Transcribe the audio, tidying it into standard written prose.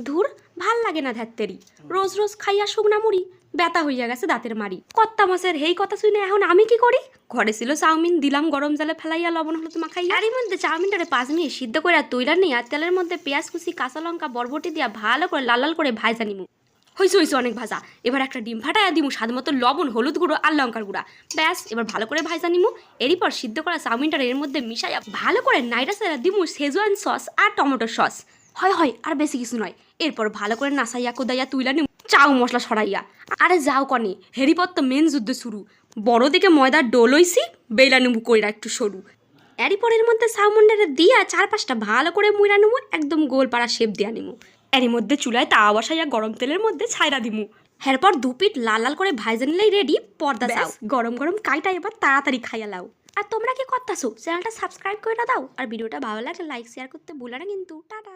ধুর, ভাল লাগে না ধ্যাত্তেরি, রোজ রোজ খাইয়া শুকনা মুড়ি, ব্যথা হইয়া গেছে দাঁতের মারি। কত্তা মাসের হেই কথা শুনে এখন আমি কি করি? ঘরে ছিল চাউমিন, দিলাম গরম জলে ফেলাইয়া লবণ হলুদ মাখাইয়া। এরই মধ্যে চাউমিনটারে 5 মিনিট সিদ্ধ করে তুইলা নিয়ে তেলের মধ্যে পেঁয়াজ কুচি, কাঁচা লঙ্কা, বরবটি দিয়া ভালো করে লাল লাল করে ভাজা নিমু। হইছে হইছে অনেক ভাজা, এবার একটা ডিম ফাটাইয়া দিমু, স্বাদ মতো লবণ, হলুদ গুঁড়ো আর লঙ্কার গুঁড়া। ব্যাস, এবার ভালো করে ভাজা নিমু। এরই পর সিদ্ধ করা চাউমিনটার এর মধ্যে মিশাইয়া ভালো করে নাইরা সাইরা দিমু সেজওয়ান সস আর টমেটোর সস। হয় হয়, আর বেশি কিছু নয়। এরপর ভালো করে নাসাইয়া কোদাইয়া তুইলা নিমু চাউ মশলা সরাইয়া। আরে যাও কনে, হেরিপর তো মেন যুদ্ধ শুরু। বড় দিকে ময়দার ডোলইছি, বেলা নিমু কইরা একটু সরু। এরই পরের মধ্যে চাউমিনটারে দিয়া 4-5টা ভালো করে মুইরা নিমু, একদম গোল পাড়া শেপ দিয়া নিমু। এরই মধ্যে চুলায় তাওয়া বসাইয়া গরম তেলের মধ্যে ছাইরা দিমু। এরপর 2 পিঠ লাল লাল করে ভাইজা নিলেই রেডি পর্দা চাও। গরম গরম কাইটা এবার তাড়াতাড়ি খাইয়া লাও। আর তোমরা কি করতাছো? চ্যানেলটা সাবস্ক্রাইব করে দাও, আর ভিডিওটা ভালো লাগলে লাইক শেয়ার করতে ভুলো না কিন্তু। টাটা।